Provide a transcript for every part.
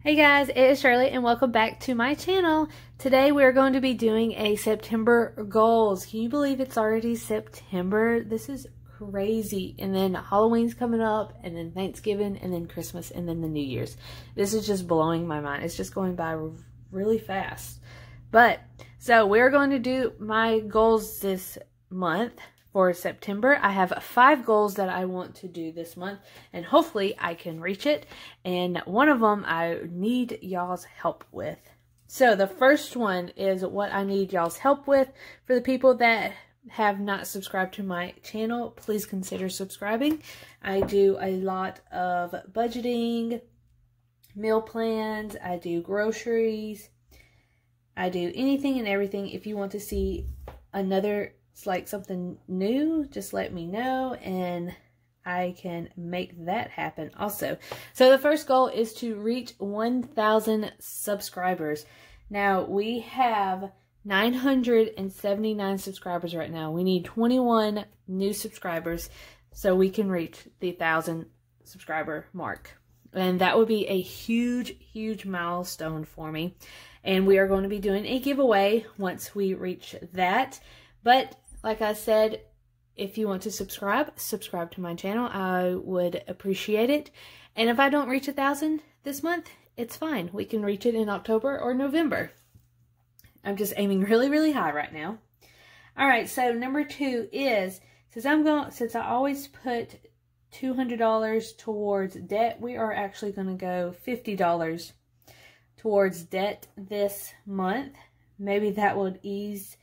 Hey guys, it is Shirley and welcome back to my channel. Today we're going to be doing a September goals. Can you believe it's already September? This is crazy. And then Halloween's coming up, and then Thanksgiving, and then Christmas, and then the New Year's. This is just blowing my mind. It's just going by really fast. So we're going to do my goals this month. For September, I have 5 goals that I want to do this month, and hopefully I can reach it. And one of them I need y'all's help with. So the first one is what I need y'all's help with. For the people that have not subscribed to my channel, please consider subscribing. I do a lot of budgeting, meal plans, I do groceries, I do anything and everything. If you want to see it's like something new, just let me know and I can make that happen also. So the first goal is to reach 1,000 subscribers. Now we have 979 subscribers right now. We need 21 new subscribers so we can reach the 1,000 subscriber mark. And that would be a huge milestone for me. And we are going to be doing a giveaway once we reach that. But like I said, if you want to subscribe to my channel. I would appreciate it. And if I don't reach 1,000 this month, it's fine. We can reach it in October or November. I'm just aiming really high right now. All right, so number 2 is, since I always put $200 towards debt, we are actually going to go $50 towards debt this month. Maybe that would ease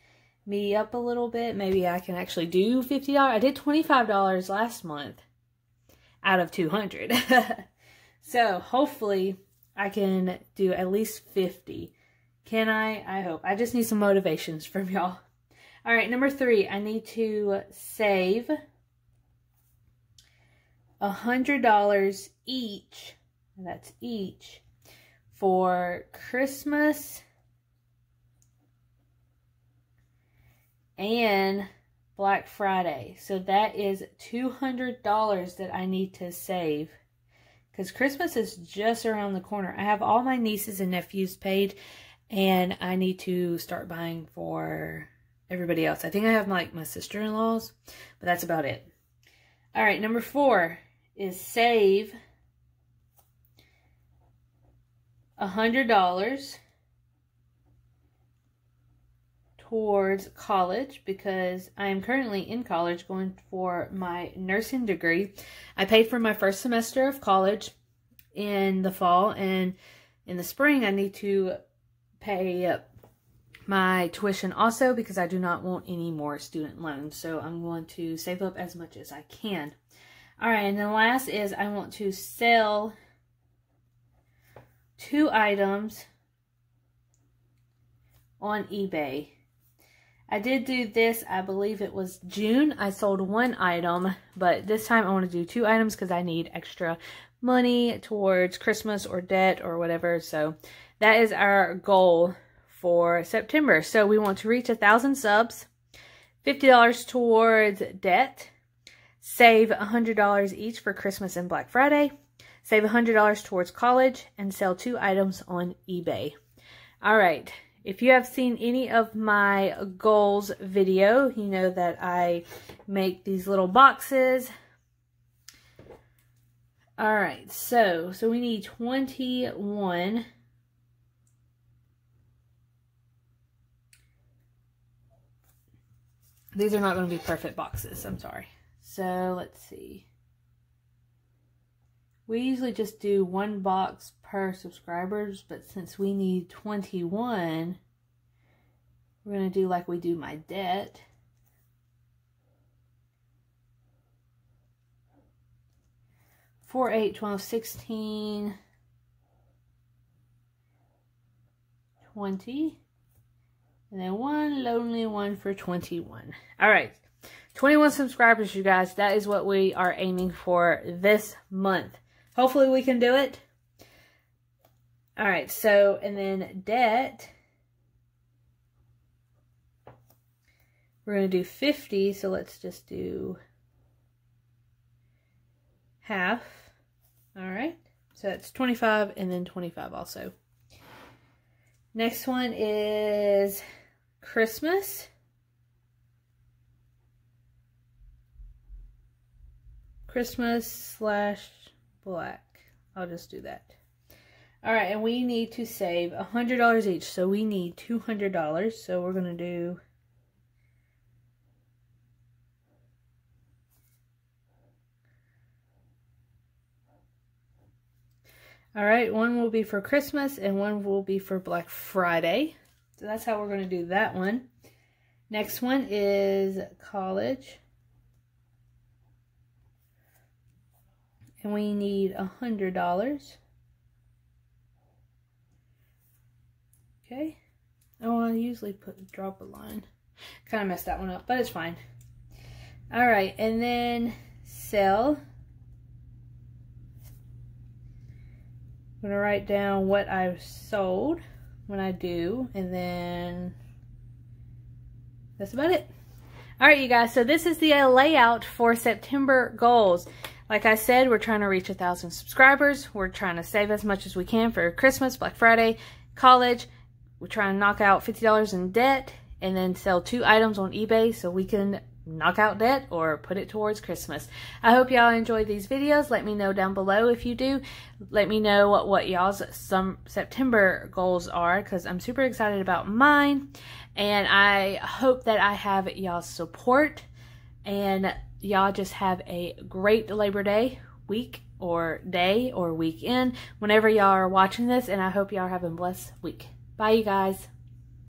me up a little bit. Maybe I can actually do $50. I did $25 last month out of $200. So hopefully I can do at least 50. Can I? I hope. I just need some motivations from y'all. All right, number 3, I need to save $100 each. That's each for Christmas and Black Friday. So that is $200 that I need to save, because Christmas is just around the corner. I have all my nieces and nephews paid, and I need to start buying for everybody else. I think I have my sister-in-laws, but that's about it. All right, number 4 is save $100 towards college, because I am currently in college going for my nursing degree. I paid for my first semester of college in the fall, and in the spring I need to pay my tuition also, because I do not want any more student loans. So I'm going to save up as much as I can. All right, and then last is I want to sell 2 items on eBay. I did do this, I believe it was June. I sold 1 item, but this time I want to do 2 items because I need extra money towards Christmas or debt or whatever. So that is our goal for September. So we want to reach 1,000 subs, $50 towards debt, save $100 each for Christmas and Black Friday, save $100 towards college, and sell 2 items on eBay. All right. If you have seen any of my goals video, you know that I make these little boxes. All right, so we need 21. These are not going to be perfect boxes, I'm sorry. So let's see. We usually just do 1 box per subscribers, but since we need 21, we're going to do like we do my debt. Four, 8, 12, 16, 20, and then 1 lonely one for 21. All right, 21 subscribers, you guys. That is what we are aiming for this month. Hopefully we can do it. All right, so, and then debt, we're going to do 50, so let's just do half. All right, So that's 25 and then 25 also. Next one is Christmas. Christmas / black. I'll just do that. All right, and we need to save $100 each. So we need $200. So we're going to do all right, one will be for Christmas and one will be for Black Friday. So that's how we're going to do that one. Next one is college. And we need $100. Okay. Oh, I usually drop a line. Kind of messed that one up, but it's fine. All right, and then sell. I'm going to write down what I've sold when I do, and then that's about it. All right, you guys, so this is the layout for September goals. Like I said, we're trying to reach 1,000 subscribers. We're trying to save as much as we can for Christmas, Black Friday, college. We're trying to knock out $50 in debt and then sell 2 items on eBay so we can knock out debt or put it towards Christmas. I hope y'all enjoyed these videos. Let me know down below if you do. Let me know what y'all's September goals are, because I'm super excited about mine. And I hope that I have y'all's support. And y'all just have a great Labor Day week or day or weekend whenever y'all are watching this. And I hope y'all are having a blessed week. Bye, you guys.